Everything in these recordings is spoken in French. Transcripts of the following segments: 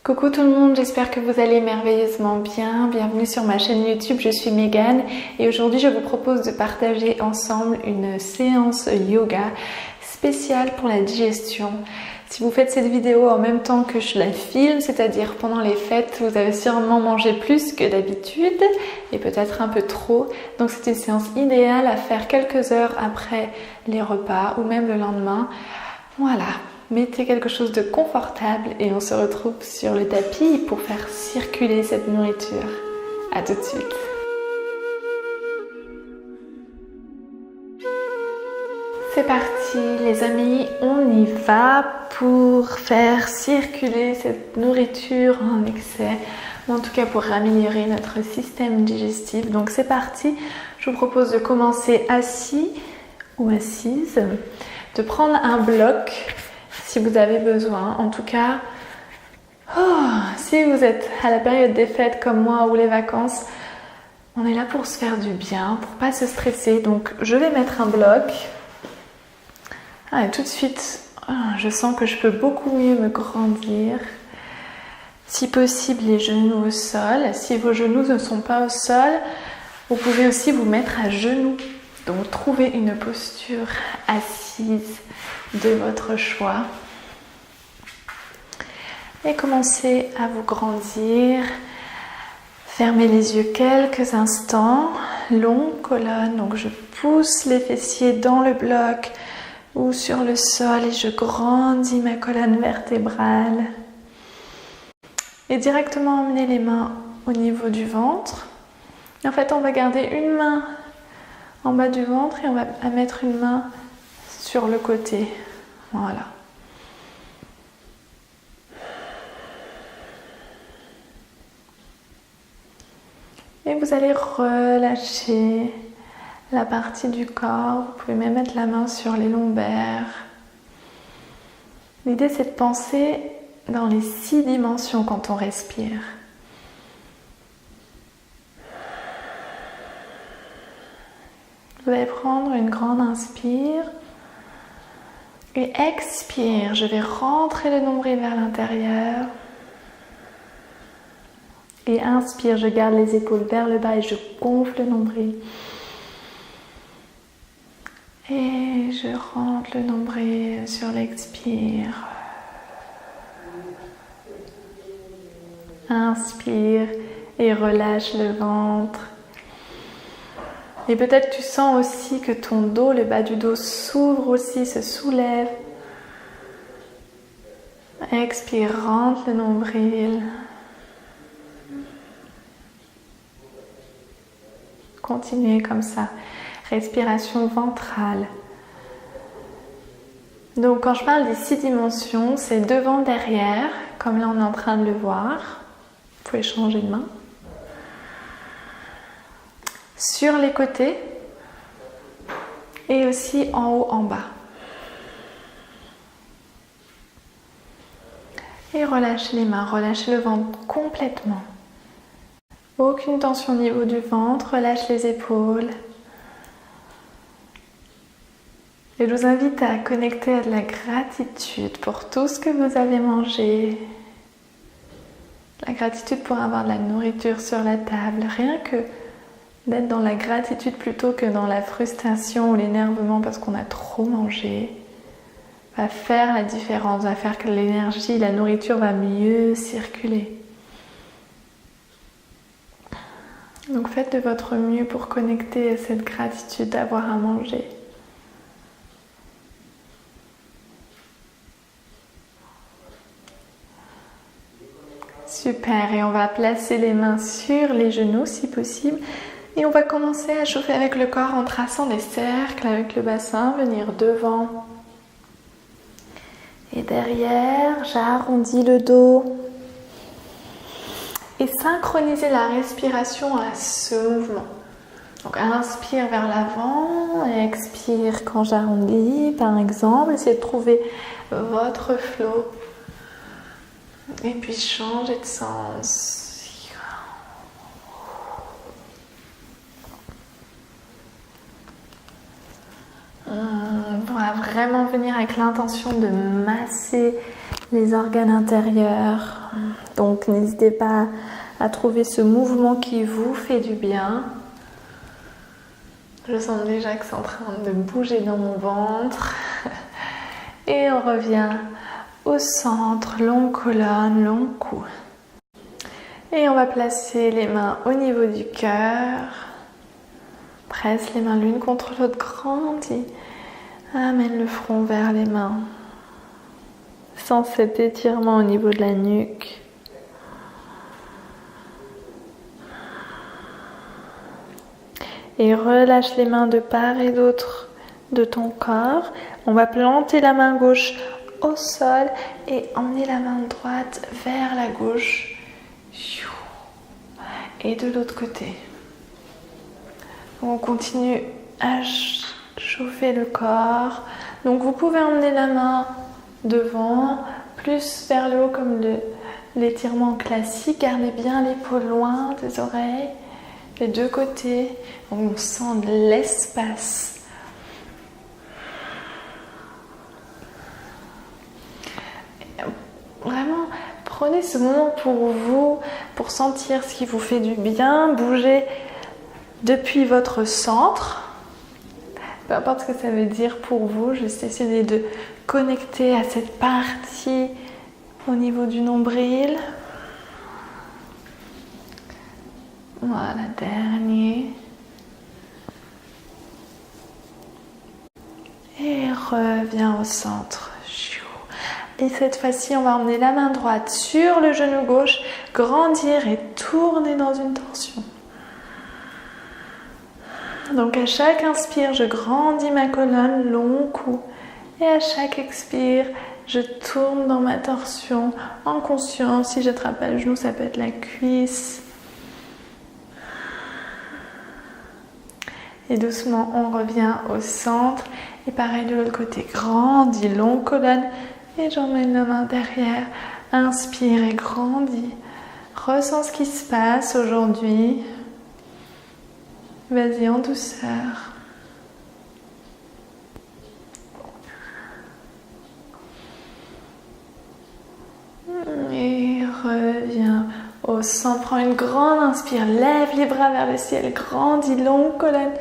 Coucou tout le monde, j'espère que vous allez merveilleusement bien. Bienvenue sur ma chaîne YouTube, je suis Megan et aujourd'hui je vous propose de partager ensemble une séance yoga spéciale pour la digestion. Si vous faites cette vidéo en même temps que je la filme, c'est-à-dire pendant les fêtes, vous avez sûrement mangé plus que d'habitude et peut-être un peu trop. Donc c'est une séance idéale à faire quelques heures après les repas ou même le lendemain. Voilà. Mettez quelque chose de confortable et on se retrouve sur le tapis pour faire circuler cette nourriture. À tout de suite. C'est parti les amis, on y va pour faire circuler cette nourriture en excès, ou en tout cas pour améliorer notre système digestif. Donc c'est parti, je vous propose de commencer assis ou assise, de prendre un bloc si vous avez besoin. En tout cas, si vous êtes à la période des fêtes comme moi ou les vacances, on est là pour se faire du bien, pour pas se stresser. Donc je vais mettre un bloc. Et tout de suite, je sens que je peux beaucoup mieux me grandir. Si possible, les genoux au sol. Si vos genoux ne sont pas au sol, vous pouvez aussi vous mettre à genoux. Donc trouvez une posture assise de votre choix. Et commencez à vous grandir. Fermez les yeux quelques instants. Longue colonne, donc je pousse les fessiers dans le bloc ou sur le sol et je grandis ma colonne vertébrale. Et directement emmener les mains au niveau du ventre. En fait, on va garder une main en bas du ventre et on va mettre une main sur le côté. Voilà. Et vous allez relâcher la partie du corps. Vous pouvez même mettre la main sur les lombaires. L'idée, c'est de penser dans les 6 dimensions quand on respire. Vous allez prendre une grande inspire et expire. Je vais rentrer le nombril vers l'intérieur. Et inspire, je garde les épaules vers le bas et je gonfle le nombril. Et je rentre le nombril sur l'expire. Inspire et relâche le ventre. Et peut-être tu sens aussi que ton dos, le bas du dos s'ouvre aussi, se soulève. Expire, rentre le nombril. Continuez comme ça. Respiration ventrale. Donc quand je parle des 6 dimensions, c'est devant, derrière, comme là on est en train de le voir. Vous pouvez changer de main. Sur les côtés et aussi en haut, en bas. Et relâchez les mains, relâchez le ventre complètement. Aucune tension au niveau du ventre, relâche les épaules. Et je vous invite à connecter à de la gratitude pour tout ce que vous avez mangé. La gratitude pour avoir de la nourriture sur la table. Rien que d'être dans la gratitude plutôt que dans la frustration ou l'énervement parce qu'on a trop mangé va faire la différence, va faire que l'énergie, la nourriture va mieux circuler. Donc faites de votre mieux pour connecter à cette gratitude d'avoir à manger. Super, et on va placer les mains sur les genoux si possible. Et on va commencer à chauffer avec le corps en traçant des cercles avec le bassin, venir devant et derrière. J'arrondis le dos. Et synchroniser la respiration à ce mouvement. Donc inspire vers l'avant et expire quand j'arrondis par exemple. Essayez de trouver votre flow. Et puis changez de sens. On va vraiment venir avec l'intention de masser les organes intérieurs. Donc n'hésitez pas à trouver ce mouvement qui vous fait du bien. Je sens déjà que c'est en train de bouger dans mon ventre. Et on revient au centre, longue colonne, long cou. Et on va placer les mains au niveau du cœur. Presse les mains l'une contre l'autre, grandis. Amène le front vers les mains. Sens cet étirement au niveau de la nuque. Et relâche les mains de part et d'autre de ton corps. On va planter la main gauche au sol et emmener la main droite vers la gauche. Et de l'autre côté. On continue à chauffer le corps. Donc vous pouvez emmener la main devant, plus vers le haut comme l'étirement classique. Gardez bien l'épaule loin des oreilles, les deux côtés. On sent de l'espace. Vraiment, prenez ce moment pour vous, pour sentir ce qui vous fait du bien. Bougez depuis votre centre. Peu importe ce que ça veut dire pour vous, juste essayez de connecter à cette partie au niveau du nombril. Voilà, dernier. Et reviens au centre. Et cette fois-ci, on va emmener la main droite sur le genou gauche, grandir et tourner dans une torsion. Donc à chaque inspire, je grandis ma colonne, long cou. Et à chaque expire, je tourne dans ma torsion en conscience. Si j'attrape pas le genou, ça peut être la cuisse. Et doucement, on revient au centre. Et pareil de l'autre côté, grandis, longue colonne. Et j'emmène la main derrière. Inspire et grandis. Ressens ce qui se passe aujourd'hui. Vas-y en douceur. Et reviens au centre. Prends une grande inspire. Lève les bras vers le ciel. Grandis, longue colonne.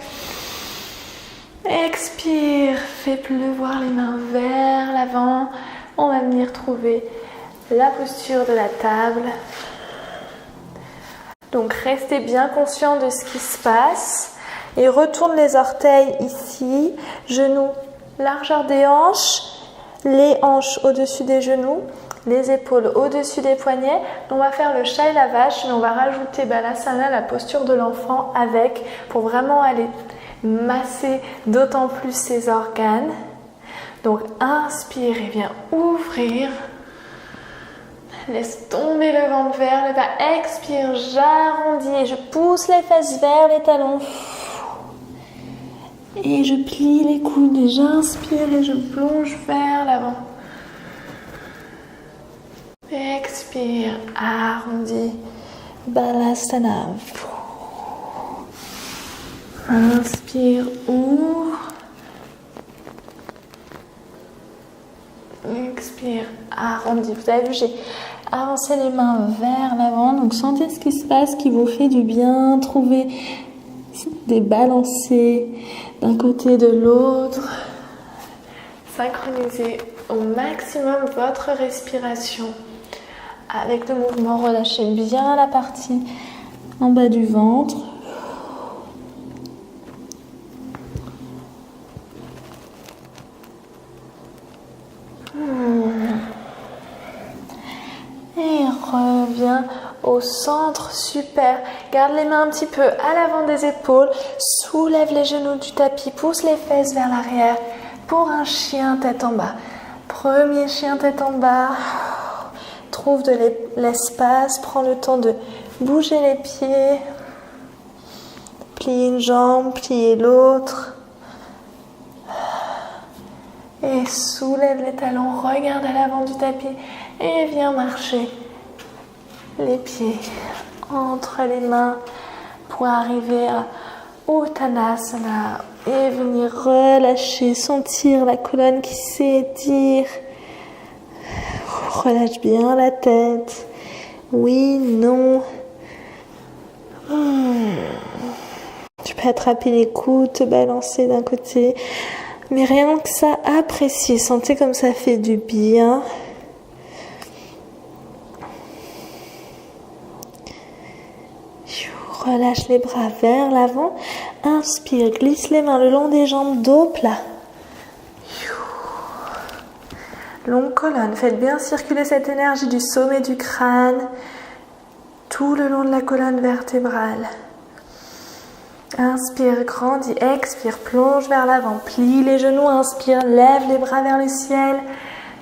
Expire. Fais pleuvoir les mains vers l'avant. On va venir trouver la posture de la table. Donc restez bien conscient de ce qui se passe et retourne les orteils ici, genoux, largeur des hanches, les hanches au-dessus des genoux, les épaules au-dessus des poignets. On va faire le chat et la vache, mais on va rajouter Balasana, la posture de l'enfant avec, pour vraiment aller masser d'autant plus ses organes. Donc inspire et viens ouvrir. Laisse tomber le ventre vers le bas. Expire, j'arrondis et je pousse les fesses vers les talons. Et je plie les coudes et j'inspire et je plonge vers l'avant. Expire, arrondis, Balasana. Inspire, ouvre. Expire, arrondis. Vous avez vu, j'ai avancé les mains vers l'avant. Donc sentez ce qui se passe, qui vous fait du bien. Trouvez des balancés d'un côté et de l'autre. Synchronisez au maximum votre respiration. Avec le mouvement, relâchez bien la partie en bas du ventre. Et reviens au centre, super. Garde les mains un petit peu à l'avant des épaules. Soulève les genoux du tapis, pousse les fesses vers l'arrière pour un chien tête en bas. Premier chien tête en bas. Trouve de l'espace, prends le temps de bouger les pieds. Plier une jambe, plier l'autre. Et soulève les talons, regarde à l'avant du tapis et viens marcher les pieds entre les mains pour arriver à Uttanasana et venir relâcher, sentir la colonne qui s'étire. Relâche bien la tête, Oui, non. Tu peux attraper les coudes, te balancer d'un côté. Mais rien que ça, appréciez. Sentez comme ça fait du bien. Relâche les bras vers l'avant. Inspire, glisse les mains le long des jambes, dos plat. Longue colonne, faites bien circuler cette énergie du sommet du crâne tout le long de la colonne vertébrale. Inspire, grandis, expire, plonge vers l'avant, plie les genoux, inspire, lève les bras vers le ciel,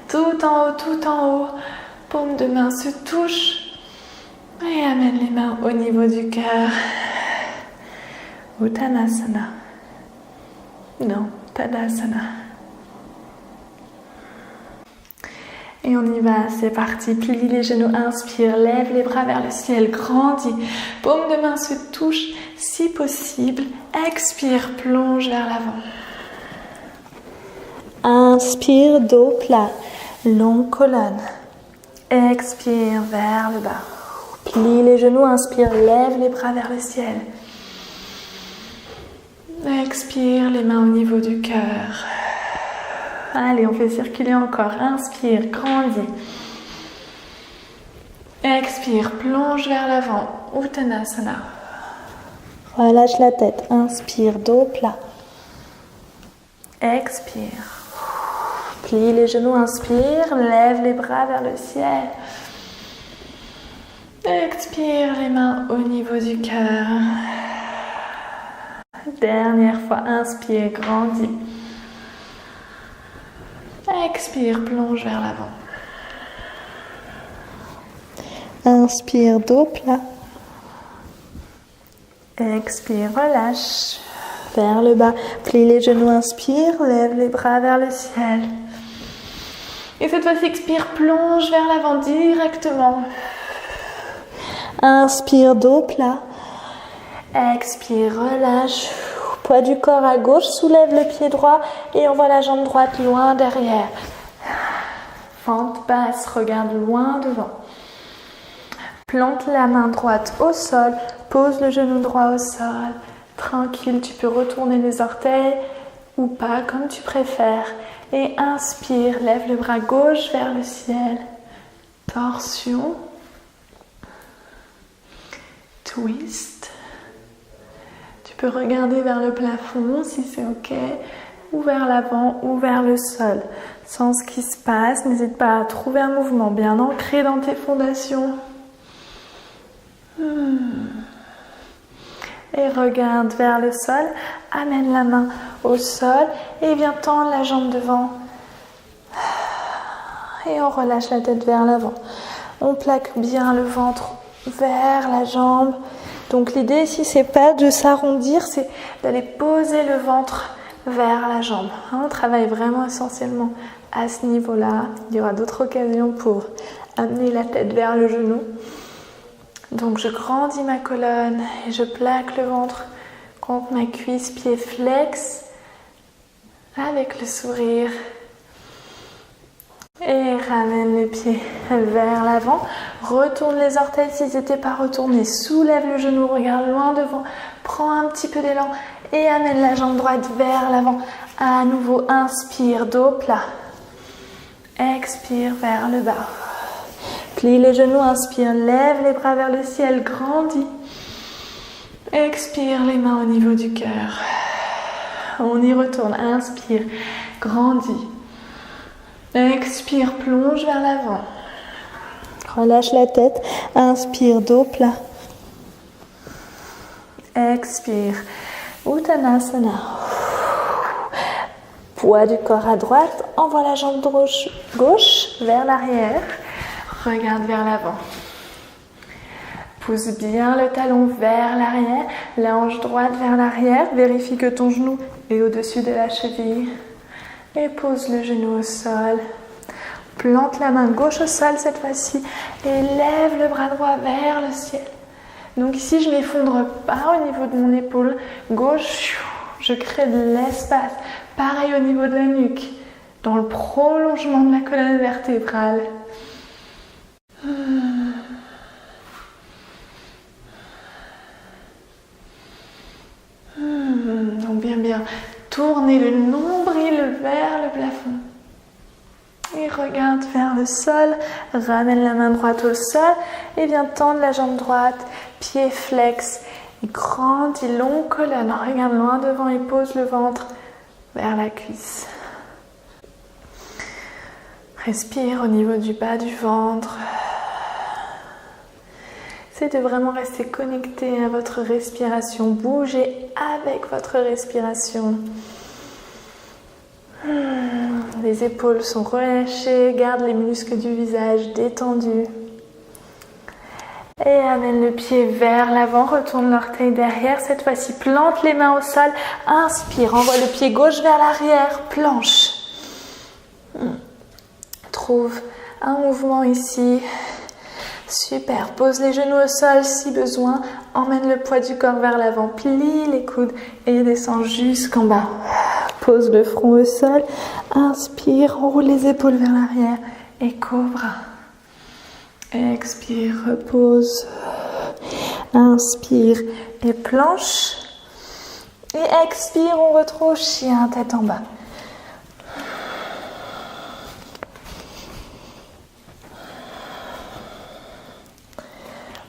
tout en haut, paume de main se touche et amène les mains au niveau du cœur. Uttanasana. Non, Tadasana. Et on y va, c'est parti. Plie les genoux, inspire, lève les bras vers le ciel, grandis. Paume de main se touche, si possible. Expire, plonge vers l'avant. Inspire, dos plat, longue colonne. Expire vers le bas. Plie les genoux, inspire, lève les bras vers le ciel. Expire, les mains au niveau du cœur. Allez, on fait circuler encore. Inspire, grandis. Expire, plonge vers l'avant. Uttanasana. Relâche la tête. Inspire, dos plat. Expire. Plie les genoux, inspire, lève les bras vers le ciel. Expire, les mains au niveau du cœur. Dernière fois, inspire, grandis. Expire, plonge vers l'avant. Inspire, dos plat. Expire, relâche. Vers le bas, plie les genoux, inspire, lève les bras vers le ciel. Et cette fois-ci, expire, plonge vers l'avant directement. Inspire, dos plat. Expire, relâche. Poids du corps à gauche, soulève le pied droit et envoie la jambe droite loin derrière. Fente basse, regarde loin devant. Plante la main droite au sol, pose le genou droit au sol. Tranquille, tu peux retourner les orteils ou pas, comme tu préfères. Et inspire, lève le bras gauche vers le ciel. Torsion. Twist. Tu peux regarder vers le plafond si c'est ok, ou vers l'avant ou vers le sol. Sens ce qui se passe, n'hésite pas à trouver un mouvement bien ancré dans tes fondations. Et regarde vers le sol, amène la main au sol et viens tendre la jambe devant. Et on relâche la tête vers l'avant. On plaque bien le ventre vers la jambe. Donc l'idée ici, c'est pas de s'arrondir, c'est d'aller poser le ventre vers la jambe. On travaille vraiment essentiellement à ce niveau-là. Il y aura d'autres occasions pour amener la tête vers le genou. Donc je grandis ma colonne et je plaque le ventre contre ma cuisse, pied flex, avec le sourire. Et ramène le pied vers l'avant. Retourne les orteils s'ils n'étaient pas retournés. Soulève le genou, regarde loin devant. Prends un petit peu d'élan et amène la jambe droite vers l'avant. À nouveau, inspire, dos plat. Expire vers le bas. Plie les genoux, inspire, lève les bras vers le ciel, grandis. Expire, les mains au niveau du cœur. On y retourne, inspire, grandis. Expire, plonge vers l'avant. Relâche la tête, inspire, dos plat. Expire, Uttanasana. Poids du corps à droite, envoie la jambe gauche vers l'arrière. Regarde vers l'avant. Pousse bien le talon vers l'arrière, la hanche droite vers l'arrière. Vérifie que ton genou est au-dessus de la cheville. Et pose le genou au sol. Plante la main gauche au sol cette fois-ci et lève le bras droit vers le ciel. Donc ici, je ne m'effondre pas au niveau de mon épaule gauche. Je crée de l'espace. Pareil au niveau de la nuque, dans le prolongement de la colonne vertébrale. expire, tournez le nombril vers le plafond. Et regarde vers le sol, ramène la main droite au sol et viens tendre la jambe droite, pied flex, et grandis, longue colonne, regarde loin devant et pose le ventre vers la cuisse. Respire au niveau du bas du ventre. C'est de vraiment rester connecté à votre respiration, bougez avec votre respiration. Les épaules sont relâchées, garde les muscles du visage détendus. Et amène le pied vers l'avant, retourne l'orteil derrière. Cette fois-ci, plante les mains au sol. Inspire, envoie le pied gauche vers l'arrière, planche. Trouve un mouvement ici. Super, pose les genoux au sol si besoin. Emmène le poids du corps vers l'avant, plie les coudes et descends jusqu'en bas. Pose le front au sol, inspire, roule les épaules vers l'arrière et cobra. Expire, repose. Inspire et planche. Et expire, on retrouve chien, tête en bas.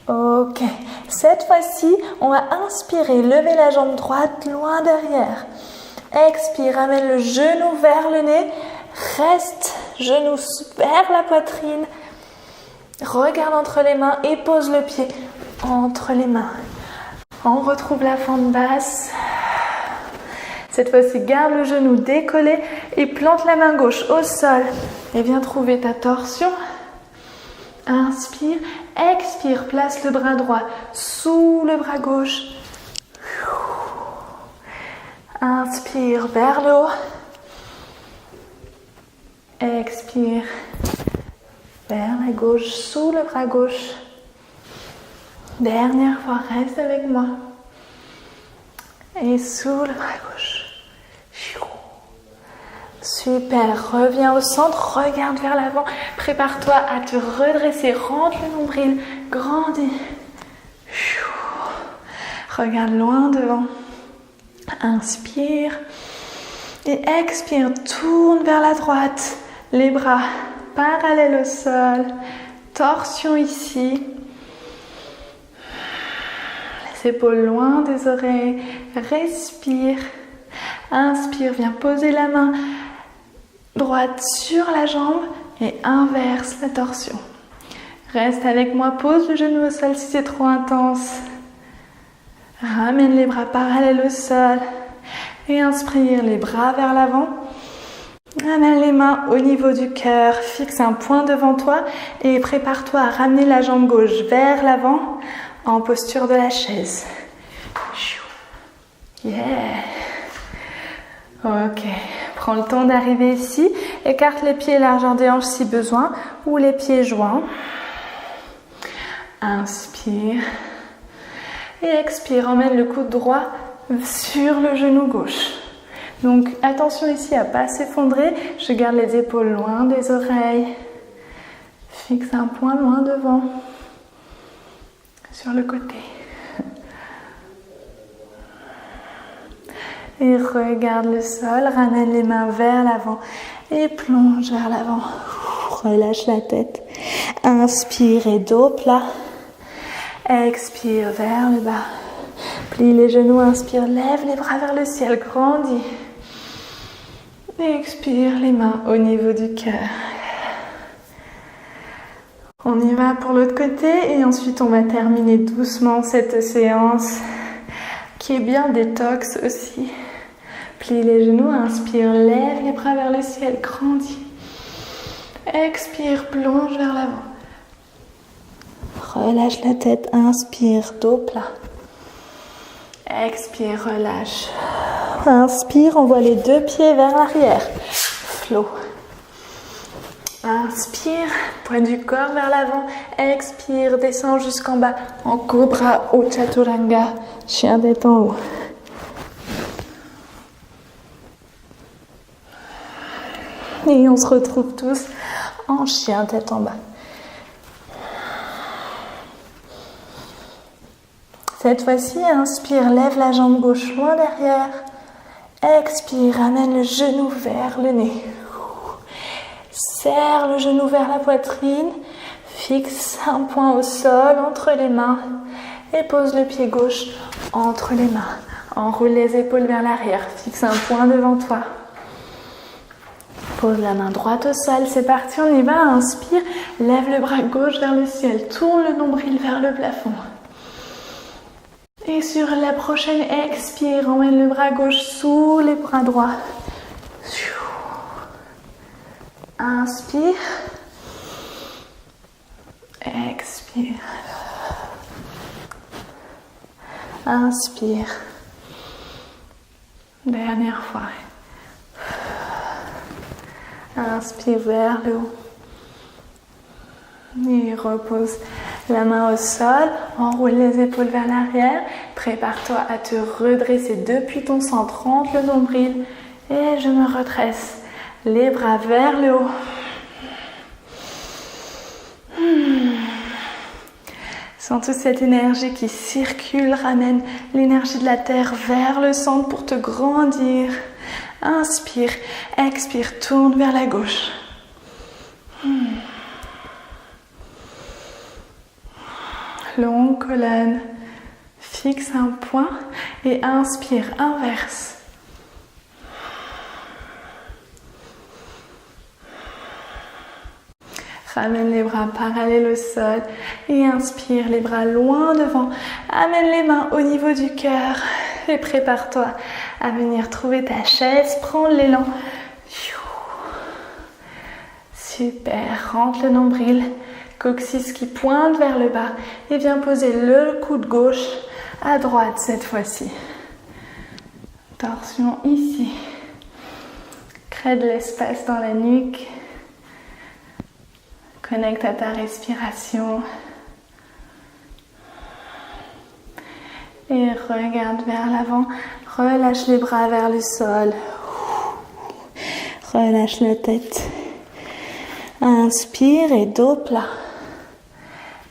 Ok, cette fois-ci, on va inspirer, lever la jambe droite loin derrière. Expire, amène le genou vers le nez, reste, genou vers la poitrine. Regarde entre les mains et pose le pied entre les mains. On retrouve la fente basse. Cette fois-ci, garde le genou décollé et plante la main gauche au sol. Et viens trouver ta torsion. Inspire, expire, place le bras droit sous le bras gauche. Inspire vers le haut. Expire vers la gauche, sous le bras gauche. Dernière fois, reste avec moi. Et sous le bras gauche. Super, reviens au centre, regarde vers l'avant. Prépare-toi à te redresser, rentre le nombril, grandis. Regarde loin devant. Inspire et expire, tourne vers la droite, les bras parallèles au sol, torsion ici, les épaules loin des oreilles, respire, inspire, viens poser la main droite sur la jambe et inverse la torsion. Reste avec moi, pose le genou au sol si c'est trop intense. Ramène les bras parallèles au sol et inspire les bras vers l'avant. Amène les mains au niveau du cœur, fixe un point devant toi et prépare-toi à ramener la jambe gauche vers l'avant en posture de la chaise. Yeah. Ok, prends le temps d'arriver ici, écarte les pieds largeur des hanches si besoin ou les pieds joints. Inspire. Et expire, emmène le coude droit sur le genou gauche. Donc attention ici à ne pas s'effondrer. Je garde les épaules loin des oreilles. Fixe un point loin devant. Sur le côté. Et regarde le sol. Ramène les mains vers l'avant. Et plonge vers l'avant. Relâche la tête. Inspire et dos plat. Expire vers le bas. Plie les genoux, inspire, lève les bras vers le ciel, grandis. Expire les mains au niveau du cœur. On y va pour l'autre côté et ensuite on va terminer doucement cette séance qui est bien détox aussi. Plie les genoux, inspire, lève les bras vers le ciel, grandis. Expire, plonge vers l'avant. Relâche la tête, inspire, dos plat. Expire, relâche. Inspire, envoie les deux pieds vers l'arrière. Flow. Inspire, poids du corps vers l'avant. Expire, descends jusqu'en bas en cobra ou chaturanga, chien tête en haut. Et on se retrouve tous en chien tête en bas. Cette fois-ci, inspire, lève la jambe gauche loin derrière. Expire, ramène le genou vers le nez. Serre le genou vers la poitrine. Fixe un point au sol entre les mains et pose le pied gauche entre les mains. Enroule les épaules vers l'arrière. Fixe un point devant toi. Pose la main droite au sol. C'est parti, on y va. Inspire. Lève le bras gauche vers le ciel. Tourne le nombril vers le plafond. Et sur la prochaine expire, emmène le bras gauche sous les bras droits. Inspire. Expire. Inspire. Dernière fois. Inspire vers le haut. Et repose la main au sol. Enroule les épaules vers l'arrière. Prépare-toi à te redresser depuis ton centre. Rentre le nombril. Et je me redresse. Les bras vers le haut. Sens toute cette énergie qui circule, ramène l'énergie de la terre vers le centre pour te grandir. Inspire, expire, tourne vers la gauche. Longue colonne, fixe un point et inspire, inverse. Ramène les bras parallèles au sol et inspire les bras loin devant. Amène les mains au niveau du cœur et prépare-toi à venir trouver ta chaise. Prends l'élan. Super, rentre le nombril, coccyx qui pointe vers le bas et viens poser le coude gauche à droite cette fois-ci. Torsion ici. Crée de l'espace dans la nuque. Connecte à ta respiration. Et regarde vers l'avant. Relâche les bras vers le sol. Relâche la tête. Inspire et dos plat.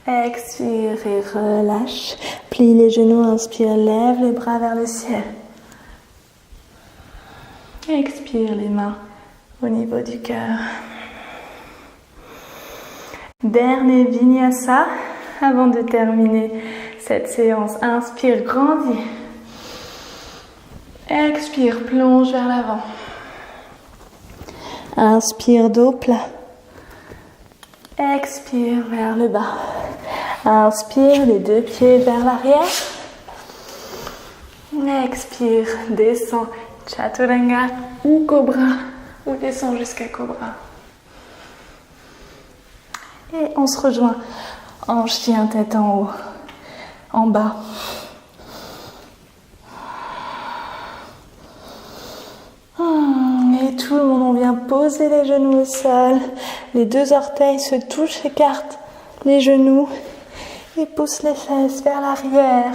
Expire et relâche. Plie les genoux, inspire, lève les bras vers le ciel. Expire les mains au niveau du cœur. Dernier vinyasa avant de terminer cette séance. Inspire, grandis. Expire, plonge vers l'avant. Inspire, dos plat. Expire vers le bas. Inspire, les deux pieds vers l'arrière. Expire, descends, chaturanga ou cobra, ou descends jusqu'à cobra. Et on se rejoint en chien, tête en haut, en bas. Et tout le monde, on vient poser les genoux au sol. Les deux orteils se touchent, écartent les genoux et poussent les fesses vers l'arrière.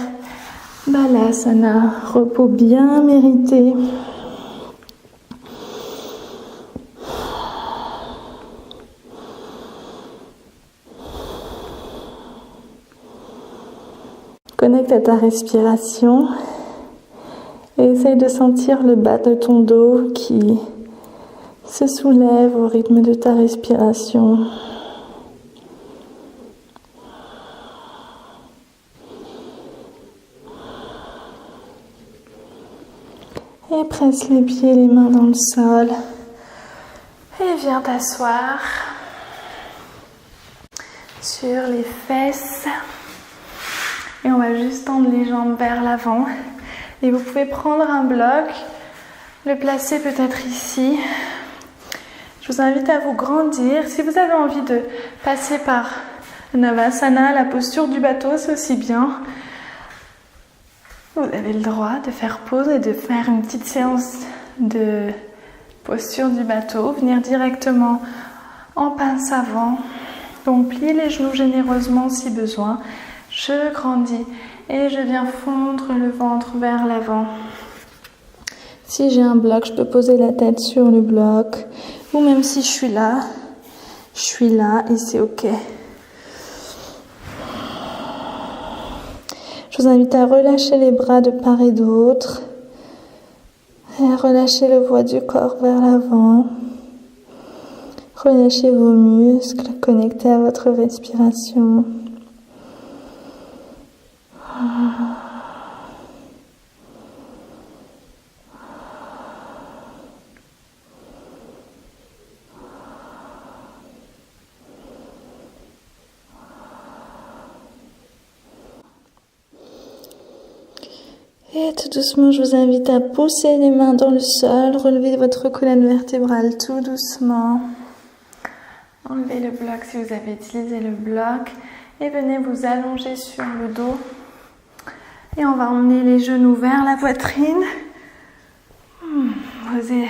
Balasana, repos bien mérité. Connecte à ta respiration et essaye de sentir le bas de ton dos qui se soulève au rythme de ta respiration. Et presse les pieds et les mains dans le sol. Et viens t'asseoir sur les fesses. Et on va juste tendre les jambes vers l'avant. Et vous pouvez prendre un bloc, le placer peut-être ici. Je vous invite à vous grandir. Si vous avez envie de passer par Navasana, la posture du bateau, c'est aussi bien. Vous avez le droit de faire pause et de faire une petite séance de posture du bateau. Venir directement en pince avant. Donc pliez les genoux généreusement si besoin. Je grandis et je viens fondre le ventre vers l'avant. Si j'ai un bloc, je peux poser la tête sur le bloc. Ou même si je suis là et c'est ok. Je vous invite à relâcher les bras de part et d'autre. Et relâchez le poids du corps vers l'avant. Relâchez vos muscles, connectez à votre respiration. Et tout doucement, je vous invite à pousser les mains dans le sol, relevez votre colonne vertébrale tout doucement. Enlevez le bloc si vous avez utilisé le bloc et venez vous allonger sur le dos. Et on va emmener les genoux vers la poitrine. Posez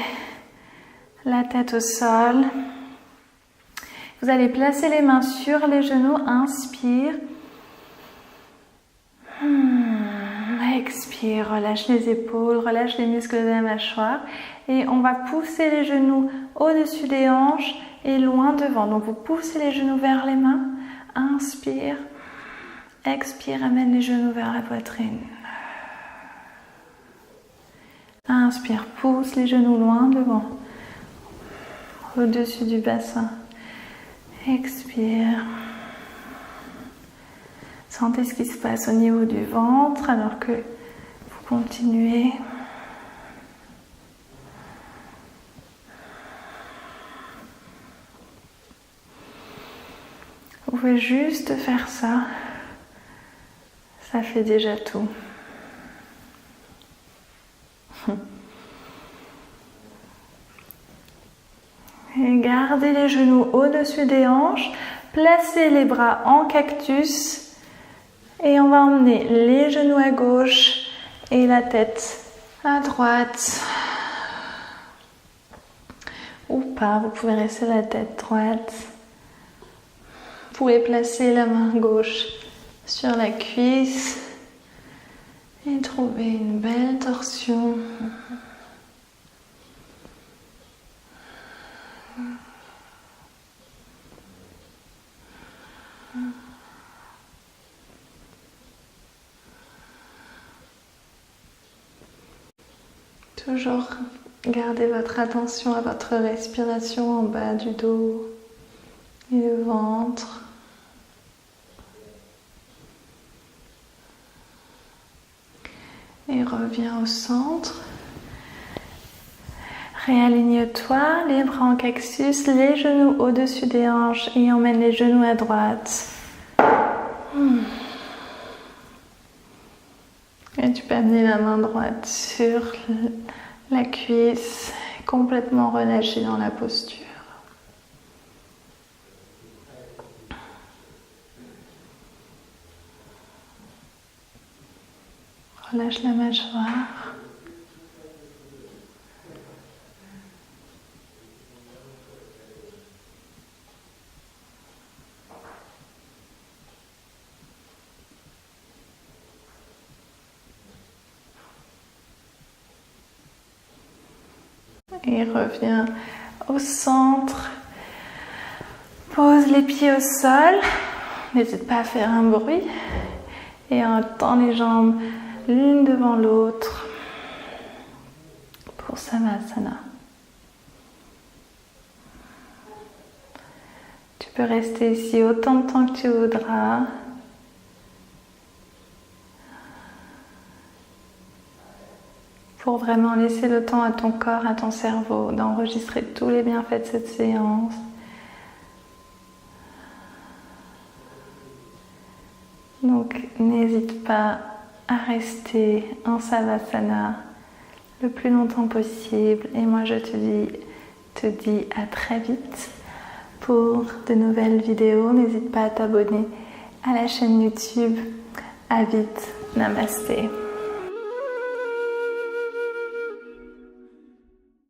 la tête au sol. Vous allez placer les mains sur les genoux, inspire. Expire, relâche les épaules, relâche les muscles de la mâchoire et on va pousser les genoux au-dessus des hanches et loin devant. Donc vous poussez les genoux vers les mains, inspire, expire, amène les genoux vers la poitrine. Inspire, pousse les genoux loin devant, au-dessus du bassin. Expire. Sentez ce qui se passe au niveau du ventre alors que vous continuez. Vous pouvez juste faire ça. Ça fait déjà tout. Et gardez les genoux au-dessus des hanches. Placez les bras en cactus. Et on va emmener les genoux à gauche et la tête à droite. Ou pas, vous pouvez rester la tête droite. Vous pouvez placer la main gauche sur la cuisse et trouver une belle torsion. Toujours gardez votre attention à votre respiration en bas du dos et le ventre. Et reviens au centre. Réaligne-toi, les bras en cactus, les genoux au-dessus des hanches et emmène les genoux à droite. Et tu peux amener la main droite sur la cuisse, complètement relâchée dans la posture. Relâche la mâchoire. Et reviens au centre. Pose les pieds au sol. N'hésite pas à faire un bruit. Et tends les jambes l'une devant l'autre pour Savasana. Tu peux rester ici autant de temps que tu voudras. Pour vraiment laisser le temps à ton corps, à ton cerveau, d'enregistrer tous les bienfaits de cette séance. Donc n'hésite pas à rester en Savasana le plus longtemps possible. Et moi je te dis à très vite pour de nouvelles vidéos. N'hésite pas à t'abonner à la chaîne YouTube. À vite. Namasté.